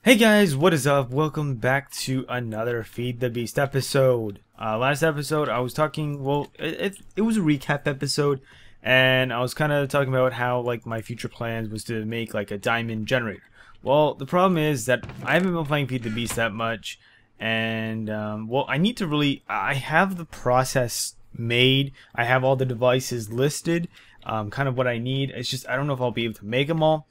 Hey guys, what is up? Welcome back to another Feed the Beast episode. Last episode I was talking, it was a recap episode, and I was kind of talking about how like my future plans was to make like a diamond generator. Well, the problem is that I haven't been playing Feed the Beast that much, and I need to I have the process made, I have all the devices listed, kind of what I need. It's just I don't know if I'll be able to make them all.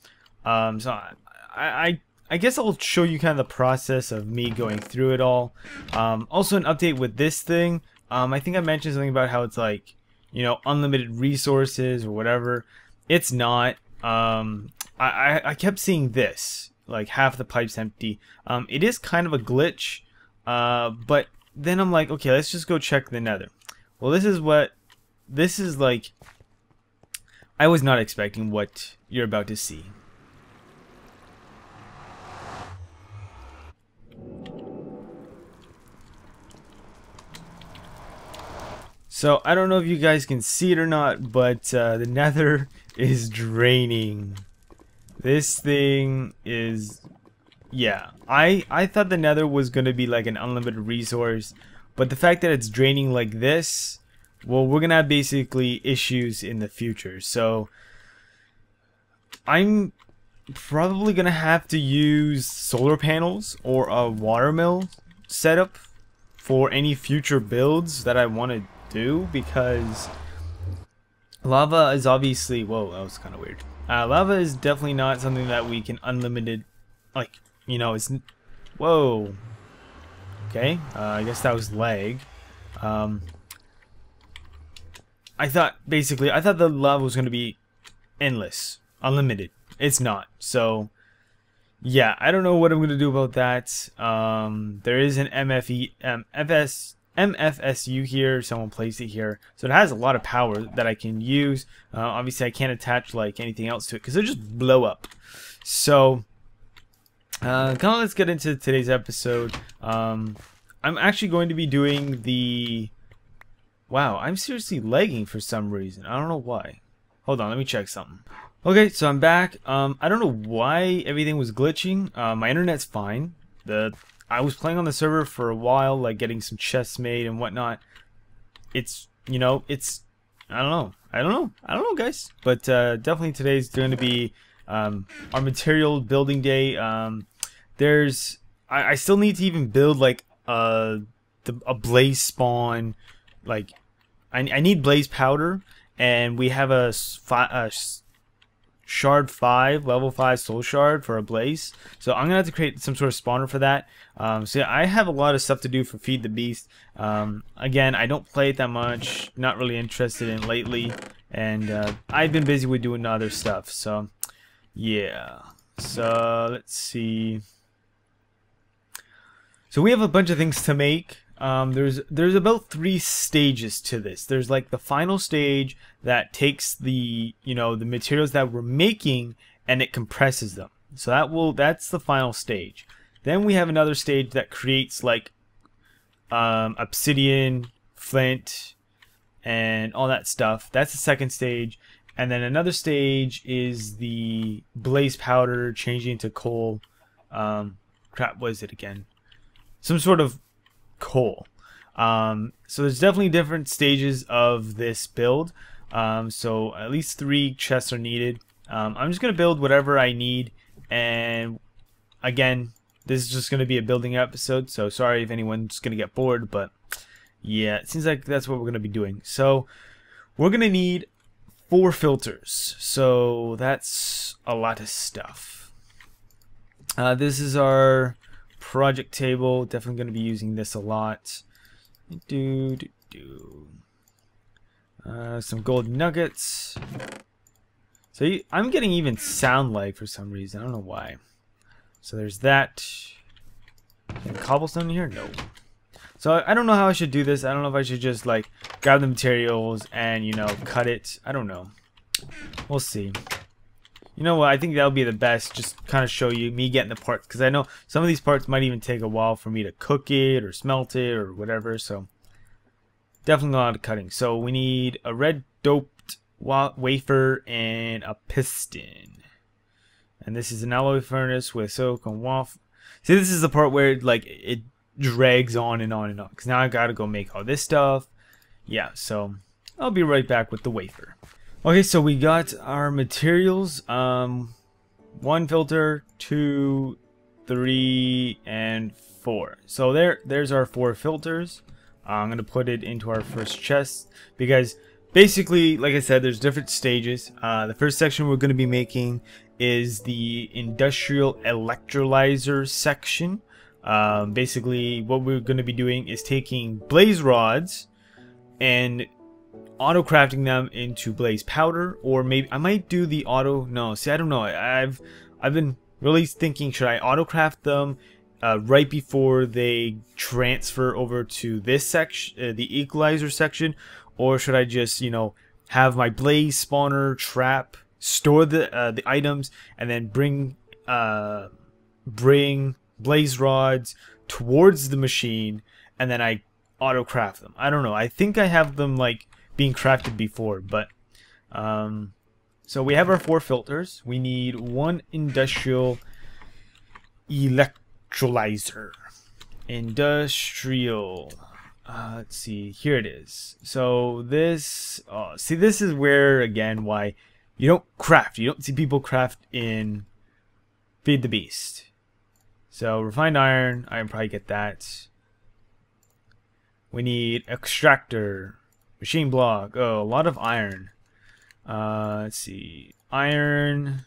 I guess I'll show you kind of the process of me going through it all. Also an update with this thing. I think I mentioned something about how it's like, you know, unlimited resources or whatever. It's not. I kept seeing this, like half the pipe's empty. It is kind of a glitch, but then I'm like, okay, let's just go check the nether. Well, this is like, I was not expecting what you're about to see. So, I don't know if you guys can see it or not, but the nether is draining. This thing is... yeah, I thought the nether was going to be like an unlimited resource, but the fact that it's draining like this, well, we're going to have basically issues in the future. So, I'm probably going to have to use solar panels or a water mill setup for any future builds that I want to do, because lava is obviously, whoa, that was kind of weird. Lava is definitely not something that we can unlimited, like, you know, it's, whoa, okay, I guess that was lag. I thought the lava was going to be endless, unlimited. It's not. So yeah, I don't know what I'm going to do about that. There is an MFSU here, someone placed it here, so it has a lot of power that I can use. Obviously I can't attach like anything else to it because it'll just blow up. So let's get into today's episode. I'm actually going to be doing the... wow, I'm seriously lagging for some reason. I don't know why. Hold on, let me check something. Okay, so I'm back. I don't know why everything was glitching. My internet's fine. I was playing on the server for a while, like getting some chests made and whatnot. It's, you know, it's, I don't know, guys. But definitely today's going to be our material building day. I still need to even build like a blaze spawn. Like, I need blaze powder, and we have a shard 5, level 5 soul shard for a blaze. So I'm gonna have to create some sort of spawner for that. So yeah, I have a lot of stuff to do for Feed the Beast. Again, I don't play it that much, not really interested in lately, and I've been busy with doing other stuff. So yeah, so let's see. So we have a bunch of things to make. There's about 3 stages to this. There's like the final stage that takes the, you know, the materials that we're making and it compresses them. So that's the final stage. Then we have another stage that creates like obsidian, flint, and all that stuff. That's the second stage. And then another stage is the blaze powder changing to coal. Crap, what is it again? Some sort of coal. So there's definitely different stages of this build. So at least 3 chests are needed. I'm just gonna build whatever I need, and again, this is just gonna be a building episode, so sorry if anyone's gonna get bored, but yeah, it seems like that's what we're gonna be doing. So we're gonna need 4 filters, so that's a lot of stuff. This is our project table. Definitely going to be using this a lot. Some gold nuggets. So I'm getting even sound lag for some reason. I don't know why. So there's that. And cobblestone here? No. So I don't know how I should do this. I don't know if I should just like grab the materials and, you know, cut it. I don't know. We'll see. You know what, I think that'll be the best, just kind of show you me getting the parts, because I know some of these parts might even take a while for me to cook it or smelt it or whatever, so definitely a lot of cutting. So we need a red doped wafer and a piston. And this is an alloy furnace with silicon See, this is the part where like it drags on and on and on. Because now I gotta go make all this stuff. Yeah, so I'll be right back with the wafer. Okay, so we got our materials. 1 filter, 2, 3, and 4. So there's our 4 filters. I'm gonna put it into our first chest because basically, like I said, there's different stages. The first section we're gonna be making is the industrial electrolyzer section. Basically, what we're gonna be doing is taking blaze rods and auto crafting them into blaze powder, or maybe I might do the auto. No, see, I don't know. I've been really thinking, should I auto craft them right before they transfer over to this section, the equalizer section, or should I just, you know, have my blaze spawner trap, store the items, and then bring blaze rods towards the machine, and then I auto craft them. I don't know. I think I have them like being crafted before, but so we have our 4 filters. We need 1 industrial electrolyzer. Industrial. Let's see. Here it is. So this. See, this is where again why you don't craft. You don't see people craft in Feed the Beast. So refined iron. I can probably get that. We need extractor. Machine block. Oh, a lot of iron. Let's see. Iron.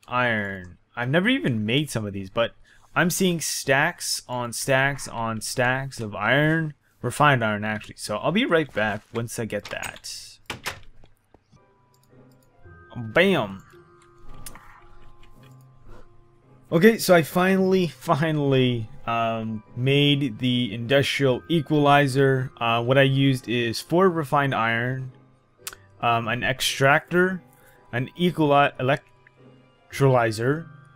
I've never even made some of these, but I'm seeing stacks on stacks on stacks of iron. Refined iron, actually. So I'll be right back once I get that. Bam! Okay, so I finally made the industrial equalizer. What I used is 4 refined iron, an extractor, an electrolyzer,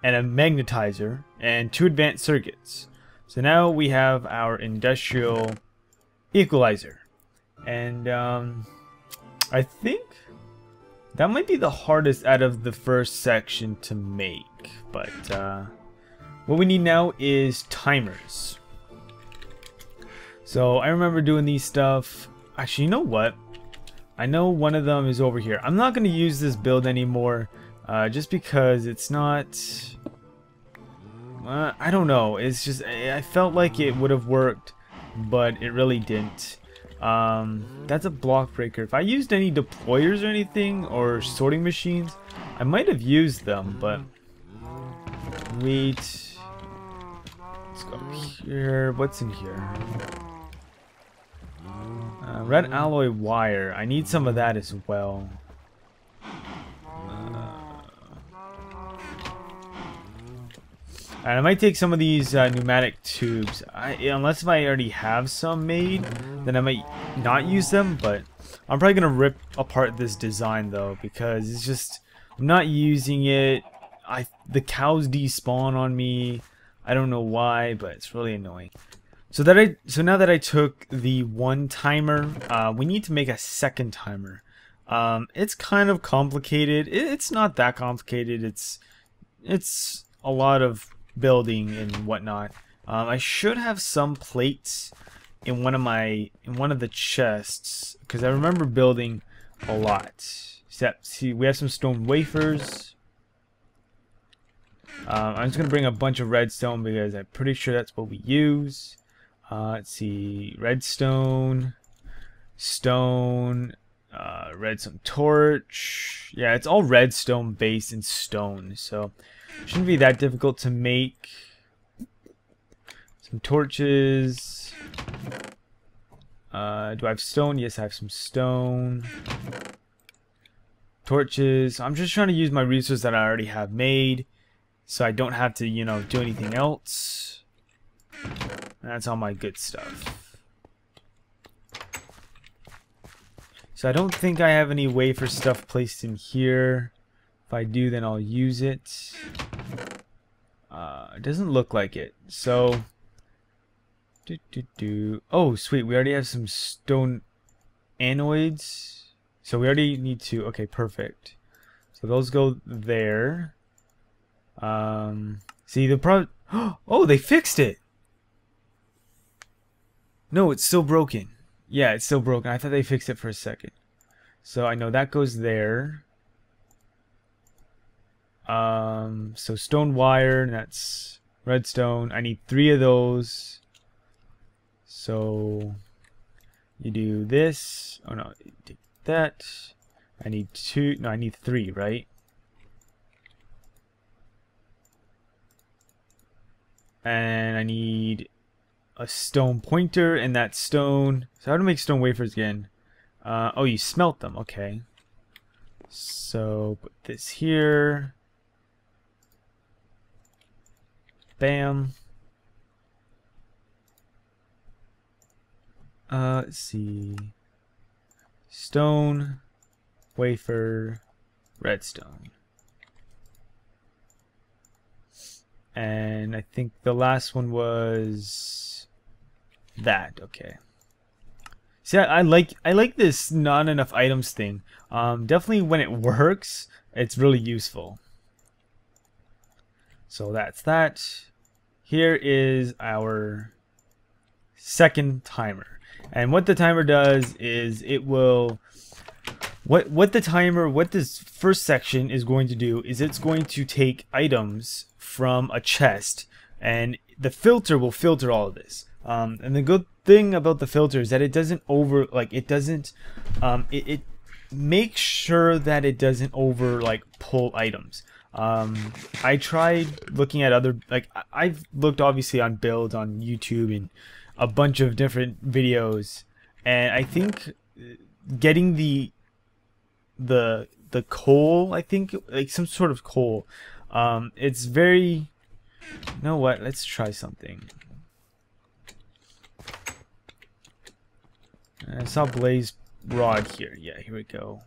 and a magnetizer, and 2 advanced circuits. So now we have our industrial equalizer, and I think that might be the hardest out of the first section to make, but what we need now is timers. So I remember doing these stuff. Actually, you know what? I know one of them is over here. I'm not going to use this build anymore, just because it's not... I don't know. It's just... I felt like it would have worked, but it really didn't. That's a block breaker. If I used any deployers or anything, or sorting machines, I might have used them, but... Wait... Let's go here. What's in here? Red alloy wire. I need some of that as well. And I might take some of these pneumatic tubes. Unless if I already have some made, then I might not use them. But I'm probably gonna rip apart this design though, because it's just I'm not using it. The cows despawn on me. I don't know why, but it's really annoying. So now that I took the 1 timer, we need to make a 2nd timer. It's kind of complicated. It's not that complicated. It's a lot of building and whatnot. I should have some plates in one of the chests, because I remember building a lot. See, we have some stone wafers. I'm just gonna bring a bunch of redstone because I'm pretty sure that's what we use. Let's see, redstone, stone, redstone torch. Yeah, it's all redstone based and stone, so it shouldn't be that difficult to make. Some torches. Do I have stone? Yes, I have some stone. Torches. I'm just trying to use my resources that I already have made, so I don't have to, you know, do anything else. That's all my good stuff. So I don't think I have any wafer stuff placed in here. If I do, then I'll use it. It doesn't look like it. So, oh, sweet. We already have some stone anodes. So we already need to. Okay, perfect. So those go there. See the pro. Oh, they fixed it. No, it's still broken. Yeah, it's still broken. I thought they fixed it for a second. So I know that goes there. So stone wire, and that's redstone. I need 3 of those. So you do this. Oh no, take that. I need 2. No, I need 3, right? And I need a stone pointer, and that stone. So how to make stone wafers again? Oh, you smelt them. Okay. So put this here. Bam. Let's see. Stone, wafer, redstone. And I think the last one was that. Okay. See, I like this not enough items thing. Definitely when it works, it's really useful. So that's that. Here is our second timer. And what the timer does is it will what this first section is going to do is it's going to take items from a chest, and the filter will filter all of this. And the good thing about the filter is that it doesn't it makes sure that it doesn't pull items. I tried looking at other, I've looked obviously on builds on YouTube and a bunch of different videos, and I think getting the coal, I think like some sort of coal, it's very, you know what, let's try something. I saw blaze rod here. Yeah, here we go.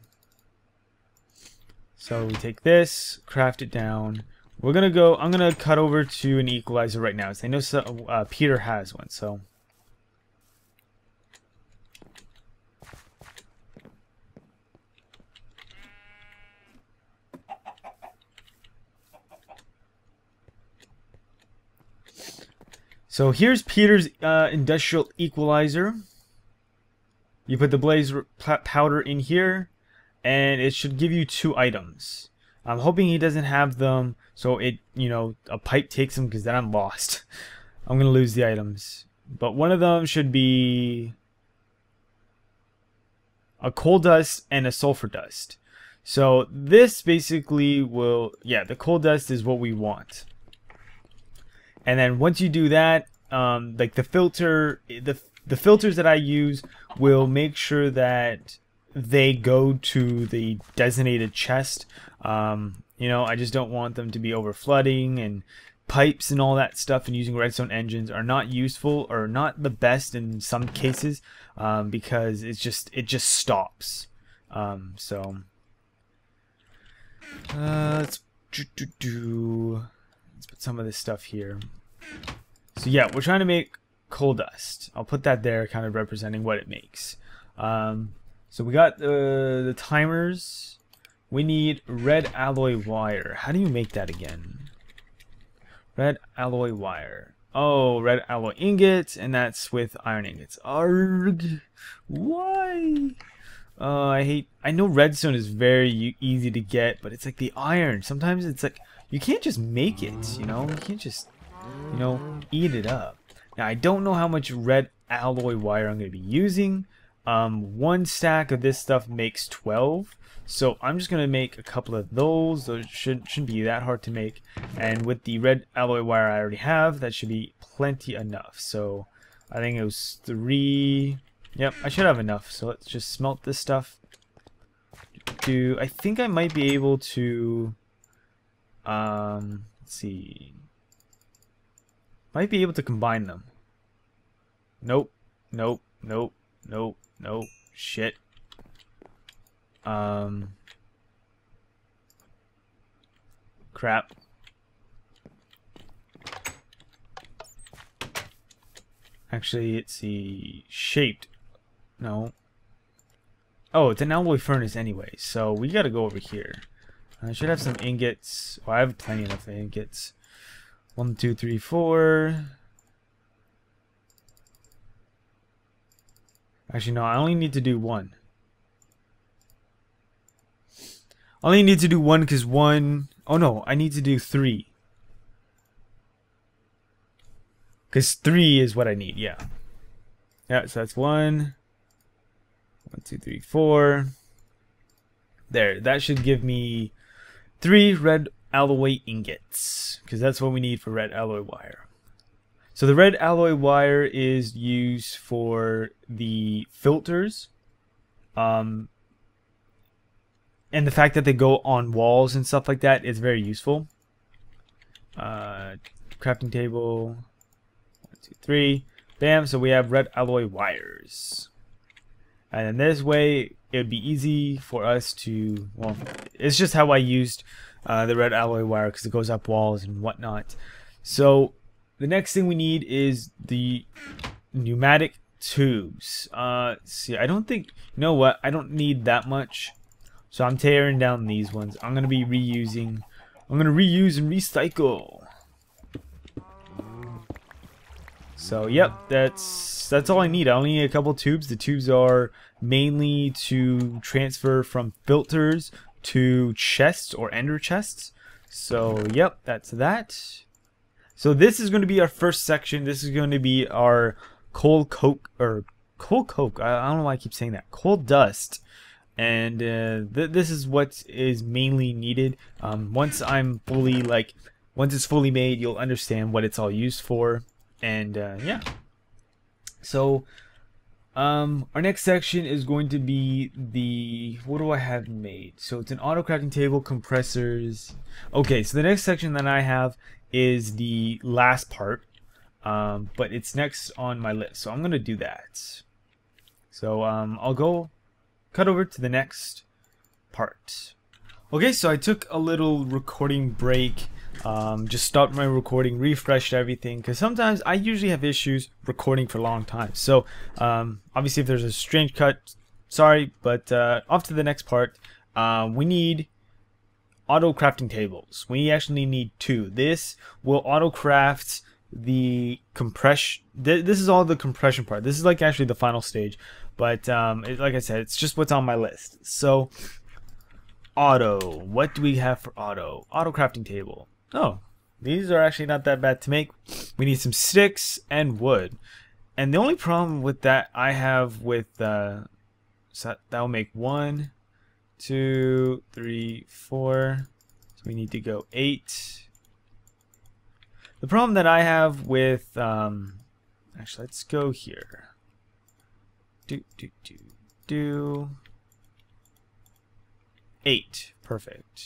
So we take this, craft it down. I'm gonna cut over to an equalizer right now. So I know Peter has one, so. So here's Peter's industrial equalizer. You put the blaze powder in here, and it should give you 2 items. I'm hoping he doesn't have them, so it, a pipe takes them, because then I'm lost. I'm gonna lose the items. But one of them should be a coal dust and a sulfur dust. So this basically will, yeah, the coal dust is what we want. And then once you do that, like the filters that I use will make sure that they go to the designated chest. I just don't want them to be over flooding, and pipes and all that stuff, and using redstone engines are not useful or not the best in some cases, because it just stops. Let's put some of this stuff here. So yeah, we're trying to make coal dust. I'll put that there, kind of representing what it makes. So we got the timers. We need red alloy wire. How do you make that again? Red alloy wire. Oh, red alloy ingots, and that's with iron ingots. Arg! Why? I know redstone is very easy to get, but it's like the iron. Sometimes it's like you can't just make it. You can't just eat it up. Now I don't know how much red alloy wire I'm going to be using. 1 stack of this stuff makes 12, so I'm just going to make a couple of those. Those shouldn't be that hard to make, and with the red alloy wire I already have, that should be plenty enough. So I think it was 3. Yep, I should have enough. So let's just smelt this stuff. I think I might be able to let's see, might be able to combine them. Nope, nope, nope, nope, nope, shit. Crap. Actually, it's the shaped. No. Oh, it's an alloy furnace anyway, so we gotta go over here. I should have some ingots. Well, I have plenty enough ingots. 1, 2, 3, 4. Actually, no, I only need to do 1. I only need to do 1 because 1... Oh no, I need to do 3. Because 3 is what I need, yeah. Yeah, so that's 1. 1, 2, 3, 4. There, that should give me 3 red alloy ingots. Because that's what we need for red alloy wire. So the red alloy wire is used for the filters. And the fact that they go on walls and stuff like that is very useful. Crafting table. 1, 2, 3. Bam, so we have red alloy wires. And in this way, it would be easy for us to, well, it's just how I used the red alloy wire because it goes up walls and whatnot. So the next thing we need is the pneumatic tubes. See, I don't think, you know what, I don't need that much. So I'm tearing down these ones. I'm going to be reusing, I'm going to reuse and recycle. So yep, that's all I need. I only need a couple tubes. The tubes are mainly to transfer from filters to chests or ender chests. So yep, that's that. So this is going to be our first section. This is going to be our coal coke, or coal coke. I don't know why I keep saying that. Coal dust. And this is what is mainly needed. Once it's fully made, you'll understand what it's all used for. And yeah. So our next section is going to be the, what do I have made? So it's an auto crafting table, compressors. Okay, so the next section that I have is the last part, but it's next on my list, so I'm gonna do that. So I'll go cut over to the next part. Okay, so I took a little recording break, just stopped my recording, refreshed everything, because sometimes I usually have issues recording for a long time. So obviously if there's a strange cut, sorry, but off to the next part. We need auto crafting tables. We actually need 2. This will auto craft the compression. This is all the compression part. This is like actually the final stage, but like I said, it's just what's on my list. So auto, what do we have for auto crafting table? Oh, these are actually not that bad to make. We need some sticks and wood, and the only problem with that I have with so that will make 1, 2, 3, 4. So we need to go 8. The problem that I have with actually, let's go here. Do 8. Perfect.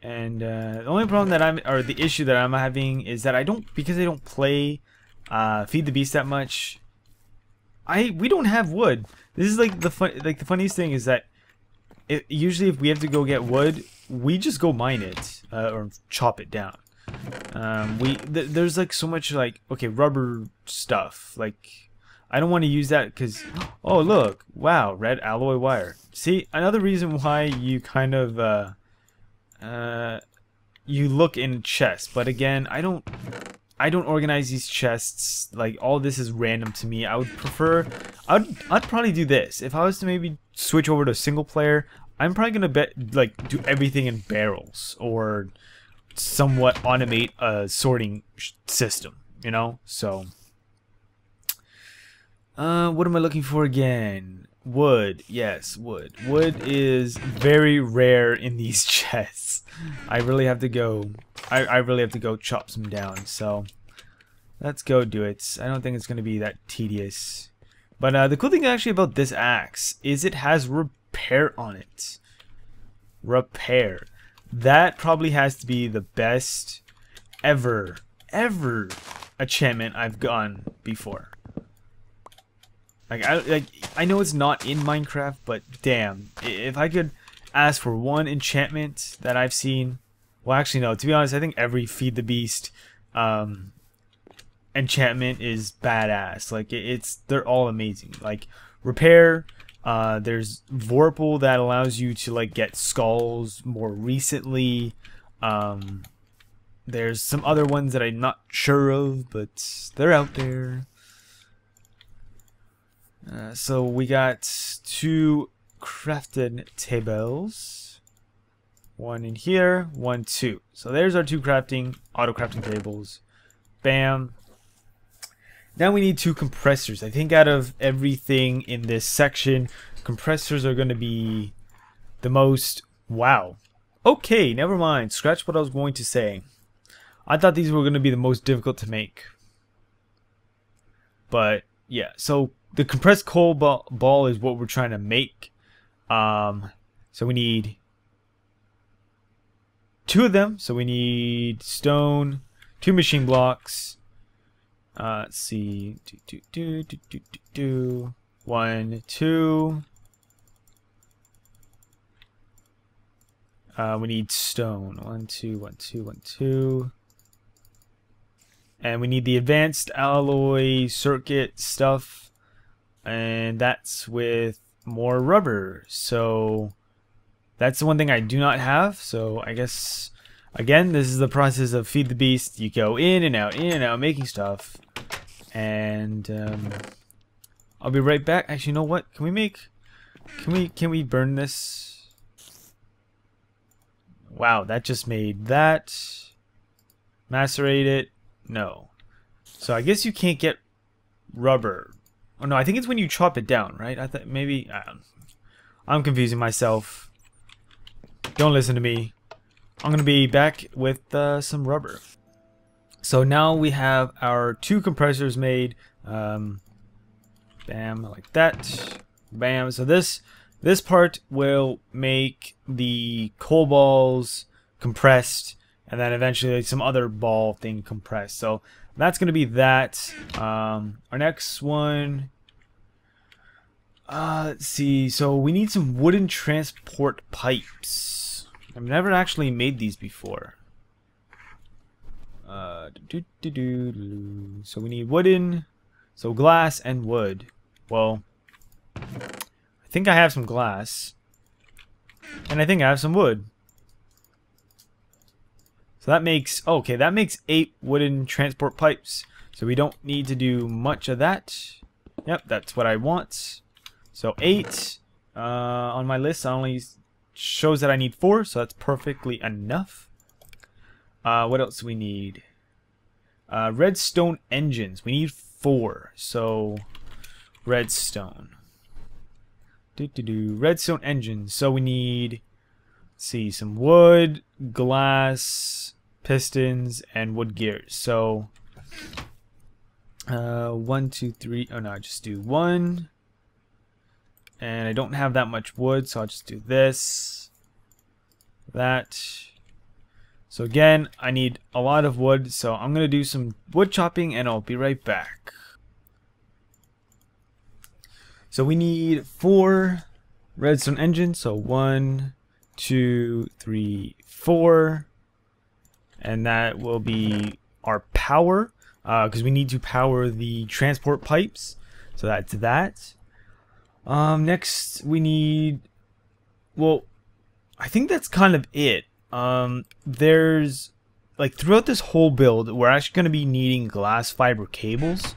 And the only problem that or the issue that I'm having is that because I don't play Feed the Beast that much. We don't have wood. This is like the funniest thing is that usually if we have to go get wood, we just go mine it or chop it down. There's like so much like, okay, rubber stuff. Like I don't want to use that because, oh look, wow, red alloy wire. See, another reason why you kind of you look in chests, but again, I don't organize these chests. Like all this is random to me. I would prefer, I'd probably do this if I was to maybe switch over to single player. I'm probably gonna do everything in barrels or somewhat automate a sorting system, you know. So what am I looking for again? Wood. Yes, wood. Wood is very rare in these chests. I really have to go chop some down. So let's go do it. I don't think it's gonna be that tedious. But the cool thing actually about this axe is it has repair on it. Repair. That probably has to be the best ever enchantment I've gotten before. I know it's not in Minecraft, but damn, if I could ask for one enchantment that I've seen, well, actually no, to be honest, I think every Feed the Beast enchantment is badass. Like they're all amazing. Like repair, There's Vorpal that allows you to like get skulls more recently. There's some other ones that I'm not sure of, but they're out there. So we got 2 crafted tables. 1 in here, 1, 2. So there's our 2 auto crafting tables. Bam. Now we need 2 compressors. I think out of everything in this section, compressors are going to be the most... Wow. Okay, never mind. Scratch what I was going to say. I thought these were going to be the most difficult to make. But, yeah. So, the compressed coal ball is what we're trying to make. So we need 2 of them. So we need stone, 2 machine blocks. Let's see. 1, 2. We need stone. 1, 2, 1, 2, 1, 2. And we need the advanced alloy circuit stuff. And that's with more rubber. So that's the one thing I do not have. So I guess, again, this is the process of feed the beast. You go in and out, making stuff. And I'll be right back. Actually, you know what? Can we burn this? Wow, that just made that. Macerate it. No. So I guess you can't get rubber. Oh no, I think it's when you chop it down, right? I thought maybe I'm confusing myself. Don't listen to me. I'm gonna be back with some rubber. So now we have our 2 compressors made. Bam, like that. Bam. So this part will make the coal balls compressed, and then eventually some other ball thing compressed. So that's going to be that. Our next one, let's see. So we need some wooden transport pipes. I've never actually made these before. So we need wooden, so glass and wood. Well, I think I have some glass, and I think I have some wood. So that makes, okay, that makes 8 wooden transport pipes. So we don't need to do much of that. Yep, that's what I want. So 8 on my list only shows that I need 4, so that's perfectly enough. What else do we need? Redstone engines. We need 4. So redstone. Redstone engines. So we need, let's see, some wood, glass, pistons, and wood gears. So 1, 2, 3. Oh no, I just do 1. And I don't have that much wood, so I'll just do this, that. So again, I need a lot of wood, so I'm gonna do some wood chopping, and I'll be right back. So we need 4 redstone engines. So 1, 2, 3, 4, and that will be our power, because we need to power the transport pipes. So that's that. Next we need, well, I think that's kind of it. There's, like, throughout this whole build, we're actually going to be needing glass fiber cables,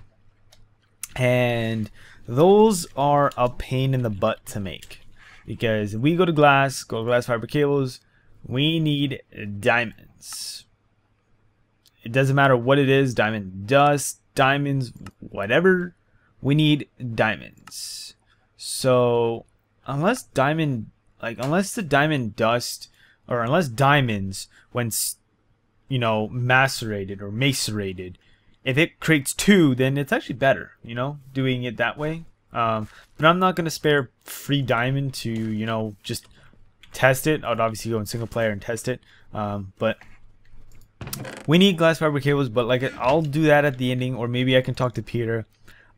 and those are a pain in the butt to make, because if we go to glass fiber cables, we need diamonds. It doesn't matter what it is, diamond dust, diamonds, whatever, we need diamonds. So unless the diamond dust, or unless diamonds, when, you know, macerated or macerated, if it creates 2, then it's actually better, you know, doing it that way. But I'm not going to spare free diamond to, you know, just test it. I'd obviously go in single player and test it. But we need glass fiber cables, but like, I'll do that at the ending, or maybe I can talk to Peter.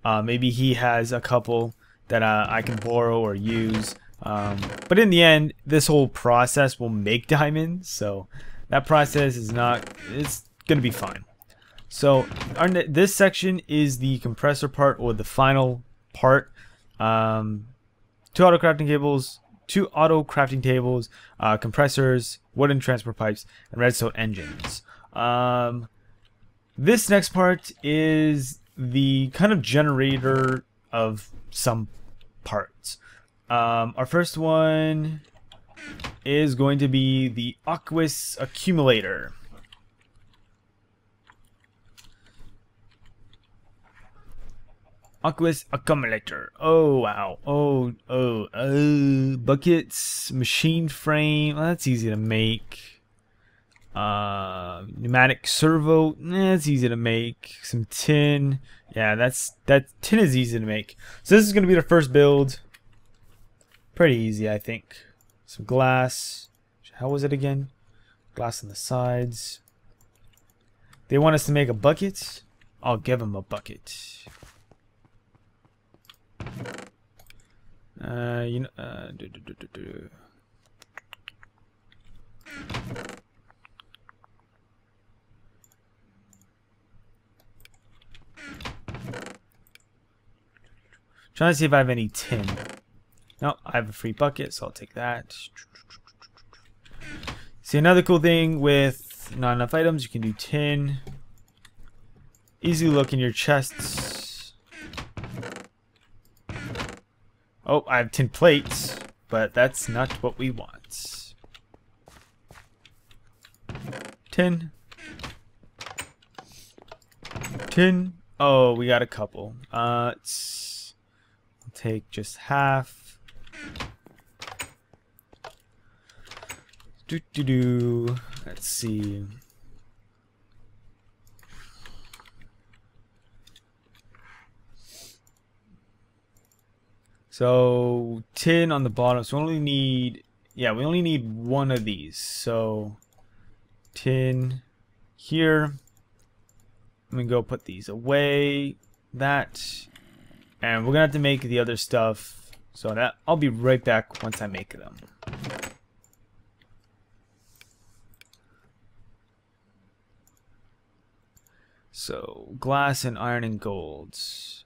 Maybe he has a couple that I can borrow or use. But in the end, this whole process will make diamonds, so that process is it's gonna be fine. So this section is the compressor part, or the final part. two auto crafting tables, compressors, wooden transport pipes, and redstone engines. This next part is the kind of generator of some parts. Our first one is going to be the Aqueous Accumulator. Aqueous Accumulator. Oh wow. Buckets, machine frame. Well, that's easy to make. Pneumatic servo. That's easy to make. Some tin. Yeah, that tin is easy to make. So this is gonna be the first build. Pretty easy, I think. Some glass. How was it again? Glass on the sides. They want us to make a bucket. I'll give them a bucket. Trying to see if I have any tin. No, I have a free bucket, so I'll take that. See, another cool thing with not enough items, you can do tin. Easy look in your chests. Oh, I have tin plates, but that's not what we want. Tin. Tin. Oh, we got a couple. Let's take just half. Let's see. So tin on the bottom. So we only need, we only need one of these. So tin here. I'm gonna go put these away. That, and we're gonna have to make the other stuff. So that I'll be right back once I make them. So glass and iron and golds.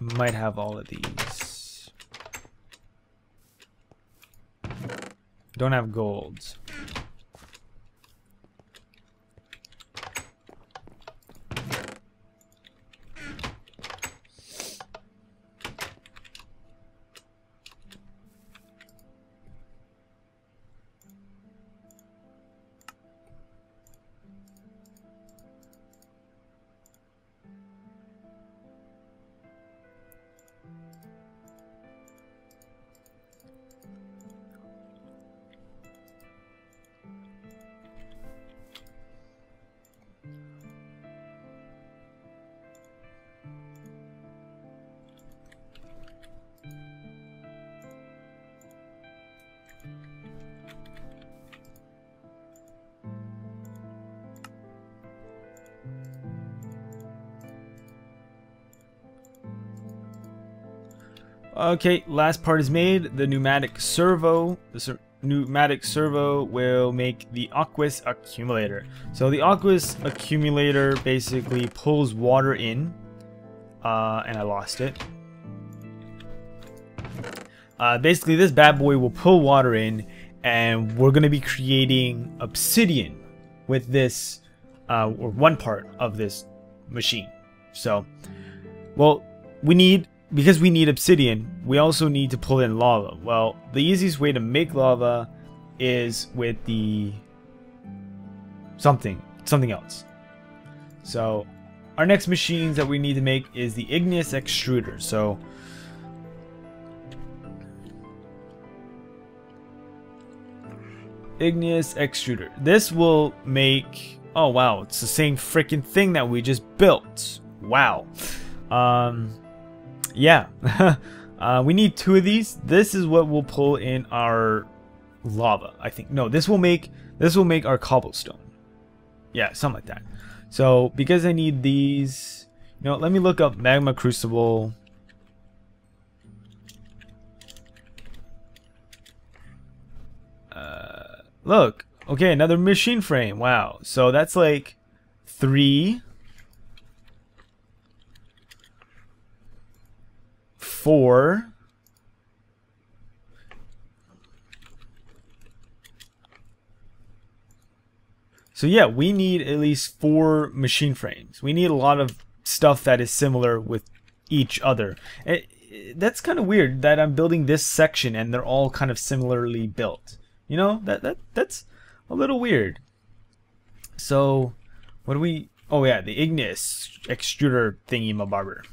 Might have all of these. Don't have golds. Okay, last part is made. The pneumatic servo. The pneumatic servo will make the Aqueous Accumulator. So the Aqueous Accumulator basically pulls water in. And I lost it. Basically, this bad boy will pull water in, and we're going to be creating obsidian with this, or one part of this machine. So, well, because we need obsidian, we also need to pull in lava. Well, the easiest way to make lava is with the something else. So our next machines that we need to make is the igneous extruder. So igneous extruder. This will make, oh wow, it's the same freaking thing that we just built. Wow. Yeah. We need two of these. This is what will pull in our lava, I think. No, this will make our cobblestone. Yeah, something like that. So because I need these, let me look up magma crucible. Look, okay, another machine frame. Wow. So that's like 3, 4. So yeah, we need at least 4 machine frames. We need a lot of stuff that is similar with each other. That's kind of weird that I'm building this section and they're all kind of similarly built. You know, that's a little weird. So what do we... Oh yeah, the ignis extruder thingy mabarber.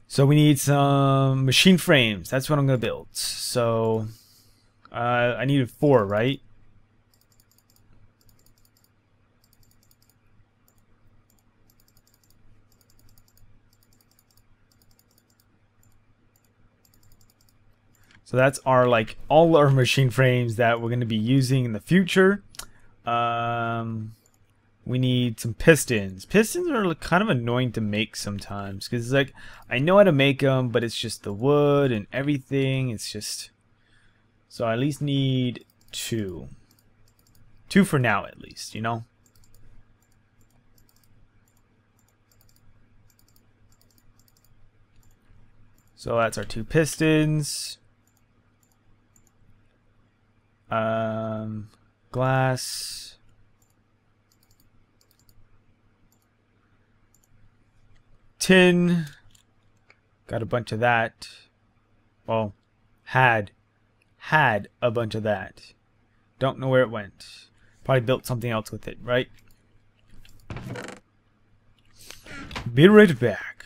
So we need some machine frames. That's what I'm going to build. So I needed 4, right? So that's our, like, all our machine frames that we're going to be using in the future. We need some pistons. Pistons are kind of annoying to make sometimes because, like, I know how to make them, but it's just the wood and everything. It's just... So I at least need 2. 2 for now, at least, you know? So that's our 2 pistons. Glass. Tin. Got a bunch of that. Well, had a bunch of that. Don't know where it went. Probably built something else with it, right? Be right back.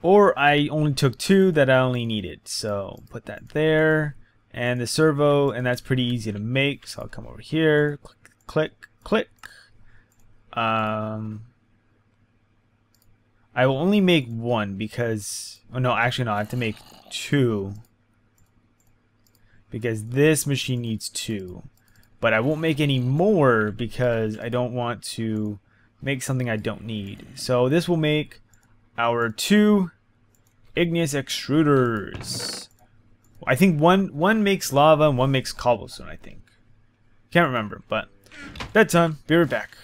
Or I only took 2 that I only needed. So put that there. And the servo, and that's pretty easy to make. So I'll come over here. Click, click, click. I will only make 1 because... Oh no, actually no, I have to make 2. Because this machine needs 2. But I won't make any more because I don't want to make something I don't need. So this will make our 2 ignis extruders. I think one makes lava and 1 makes cobblestone, I think. Can't remember, but bedtime. Be right back.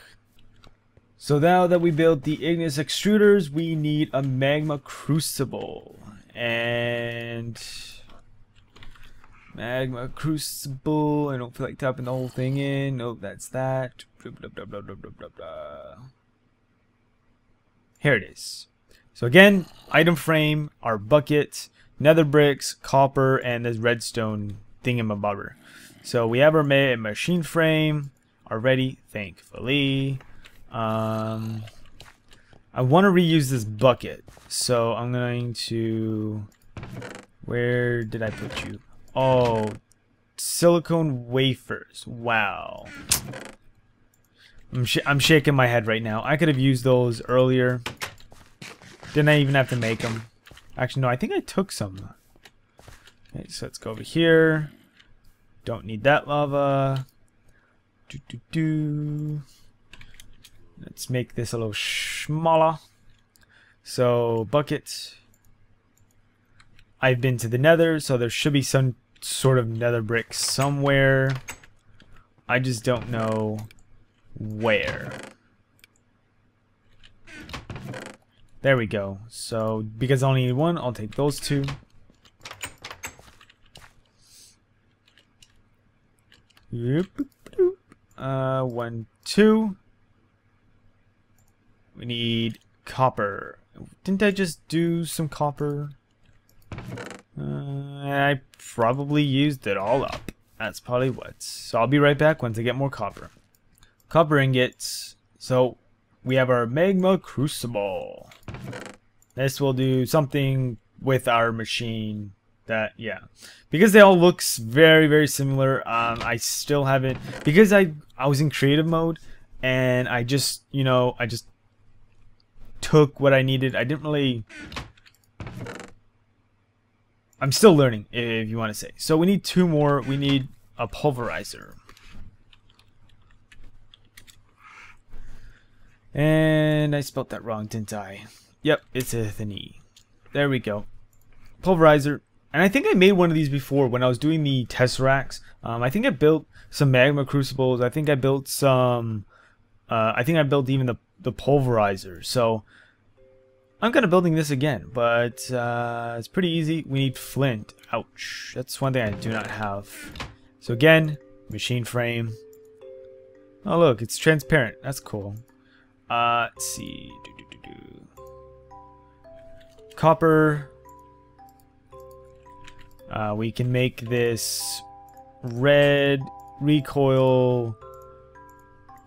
So now that we built the ignis extruders, we need a magma crucible. And magma crucible. I don't feel like typing the whole thing in. Nope, that's that. Blah, blah, blah, blah, blah, blah, blah. Here it is. So again, item frame, our bucket, nether bricks, copper, and this redstone thingamabobber. So we have our machine frame already, thankfully. I want to reuse this bucket, so I'm going to... Where did I put you? Oh, silicone wafers. Wow. I'm shaking my head right now. I could have used those earlier. Didn't I even have to make them? Actually, no, I think I took some. Okay, so let's go over here. Don't need that lava. Let's make this a little smaller. So, bucket. I've been to the nether, so there should be some sort of nether brick somewhere. I just don't know where. There we go. So, because I only need 1, I'll take those 2. Yep. 1, 2. We need copper. Didn't I just do some copper? I probably used it all up. That's probably what. So I'll be right back once I get more copper. Copper ingots. So we have our magma crucible. This will do something with our machine that, yeah. Because they all look very, very similar, I still haven't... Because I was in creative mode, and I just, you know, I just took what I needed. I didn't really... I'm still learning, if you want to say. So we need 2 more. We need a pulverizer. And I spelled that wrong, didn't I? Yep, it's with an E. There we go. Pulverizer. And I think I made one of these before when I was doing the Tesseracts. I think I built some magma crucibles. I think I built some... I think I built even the pulverizer. So I'm kind of building this again. But it's pretty easy. We need flint. Ouch. That's one thing I do not have. So again, machine frame. Oh look, it's transparent. That's cool. Let's see. Copper. We can make this red recoil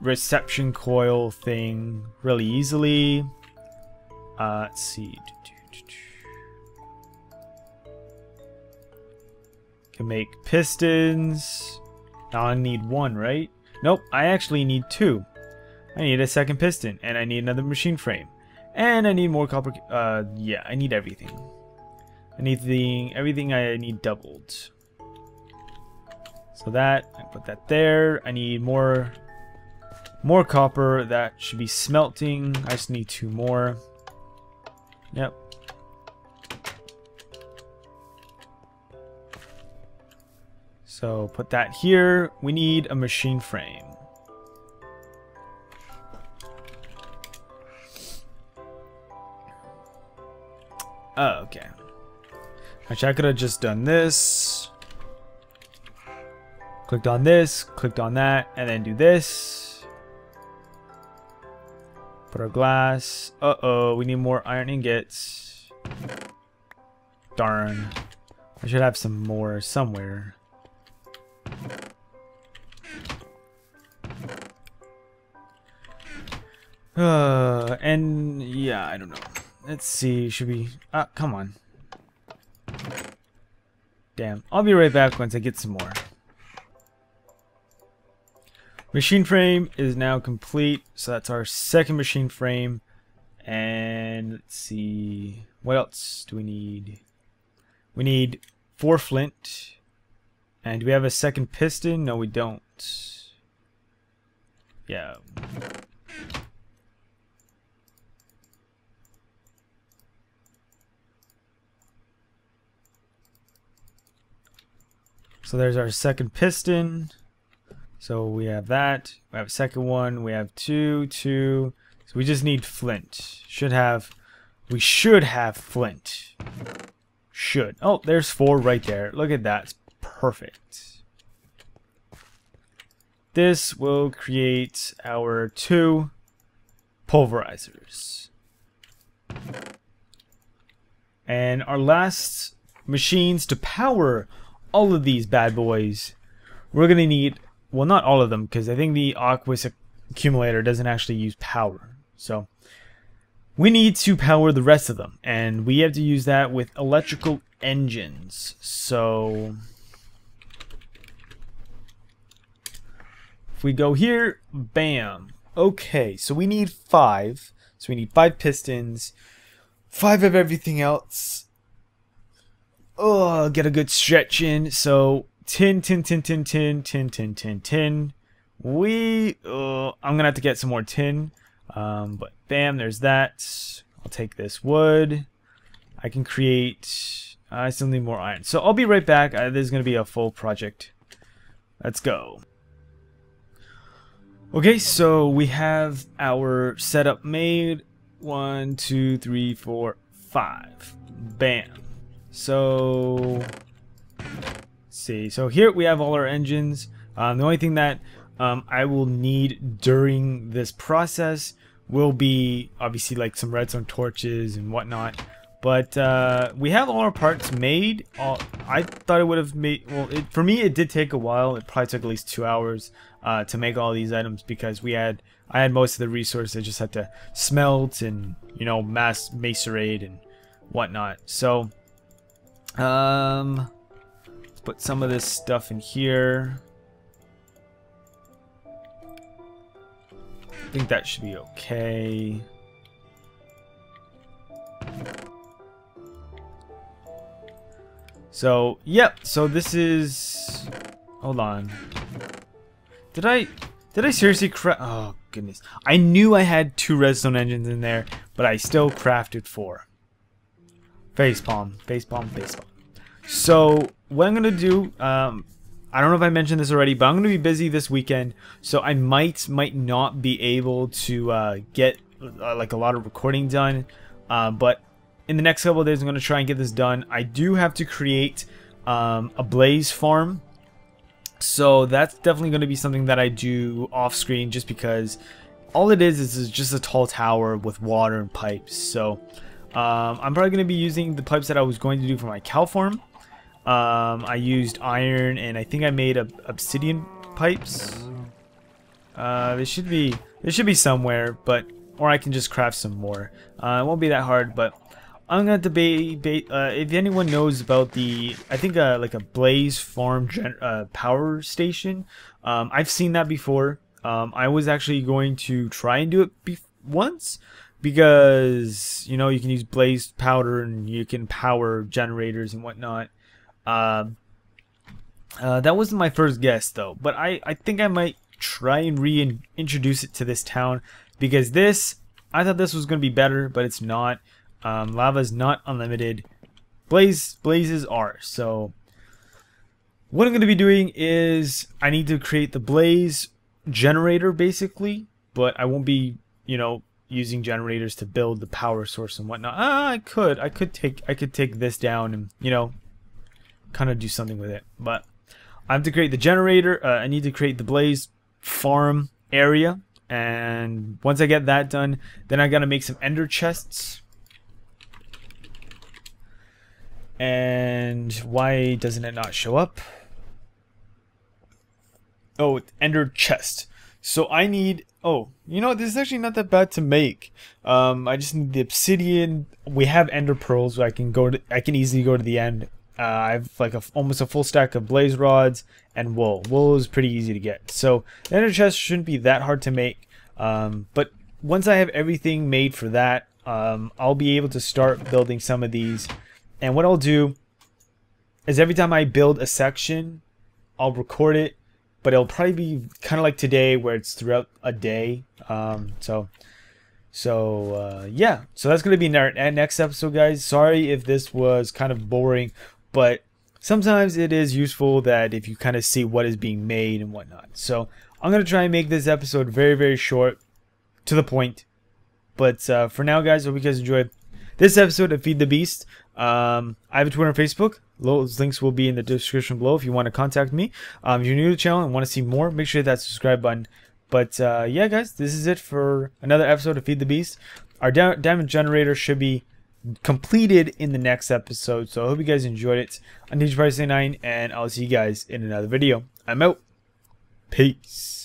reception coil thing really easily. Let's see. Can make pistons. Now I need one, right? Nope, I actually need two. I need a second piston, and I need another machine frame, and I need more copper. Yeah, I need everything. I need everything I need doubled. So that I put that there. I need more copper. That should be smelting. I just need two more. Yep. So put that here. We need a machine frame. Oh, okay. Actually, I could have just done this. Clicked on this, clicked on that, and then do this. Put our glass. Uh-oh, we need more iron ingots. Darn. I should have some more somewhere. And yeah, I don't know. Let's see, should we... come on. Damn. I'll be right back once I get some more. Machine frame is now complete. So that's our second machine frame. And let's see. What else do we need? We need 4 flint. And do we have a second piston? No, we don't. Yeah. So there's our second piston. So we have that. We have a second one. We have two. So we just need flint. We should have flint. Should. Oh, there's 4 right there. Look at that. It's perfect. This will create our 2 pulverizers. And our last machines to power all of these bad boys, we're gonna need, well, not all of them, because I think the Aqueous accumulator doesn't actually use power. So we need to power the rest of them, and we have to use that with electrical engines. So if we go here, bam. Okay, so we need 5. So we need 5 pistons, 5 of everything else. Oh, get a good stretch in. So tin. I'm gonna have to get some more tin. But bam, there's that. I'll take this wood. I can create. I still need more iron. So I'll be right back. This is gonna be a full project. Let's go. Okay, so we have our setup made. 1, 2, 3, 4, 5. Bam. So let's see. So here we have all our engines. The only thing that I will need during this process will be obviously like some redstone torches and whatnot. But we have all our parts made. I thought it would have made, well, for me it did take a while. It probably took at least 2 hours to make all these items because I had most of the resources. I just had to smelt and, you know, mass macerate and whatnot. So let's put some of this stuff in here. I think that should be okay. So, yep, so this is, hold on. Did I seriously oh goodness. I knew I had 2 redstone engines in there, but I still crafted 4. Facepalm, facepalm, facepalm. So what I'm gonna do, I don't know if I mentioned this already, but I'm gonna be busy this weekend, so I might not be able to get like a lot of recording done. But in the next couple of days, I'm gonna try and get this done. I do have to create a blaze farm, so that's definitely going to be something that I do off screen, just because all it is just a tall tower with water and pipes. So I'm probably going to be using the pipes that I was going to do for my cow farm. I used iron, and I think I made obsidian pipes. They should be somewhere, but or I can just craft some more. It won't be that hard, but I'm gonna debate. If anyone knows about the, I think like a blaze farm power station. I've seen that before. I was actually going to try and do it once, because you know you can use blaze powder and you can power generators and whatnot. That wasn't my first guess though, but I think I might try and reintroduce it to this town, because I thought this was gonna be better, but it's not. Lava is not unlimited. Blazes are. So what I'm going to be doing is I need to create the blaze generator basically, but I won't be, you know, using generators to build the power source and whatnot. I could take this down and, you know, kind of do something with it. But I have to create the generator. I need to create the blaze farm area, and once I get that done, then I got to make some ender chests. And why doesn't it not show up? Oh, ender chest. So I need, oh, you know, this is actually not that bad to make. I just need the obsidian. We have ender pearls, so I can easily go to the end. I have like almost a full stack of blaze rods and wool. Wool is pretty easy to get. So the ender chest shouldn't be that hard to make. But once I have everything made for that, I'll be able to start building some of these. And what I'll do is every time I build a section, I'll record it, but it'll probably be kind of like today, where it's throughout a day. Yeah, so that's gonna be in our next episode, guys. Sorry if this was kind of boring, but sometimes it is useful that if you kind of see what is being made and whatnot. So I'm gonna try and make this episode very, very short, to the point. But for now, guys, hope you guys enjoyed this episode of Feed the Beast. I have a Twitter and Facebook. Those links will be in the description below if you want to contact me. If you're new to the channel and want to see more, make sure to hit that subscribe button. But yeah, guys, this is it for another episode of Feed the Beast. Our diamond generator should be completed in the next episode, so I hope you guys enjoyed it. I'm DJ 9, and I'll see you guys in another video. I'm out. Peace.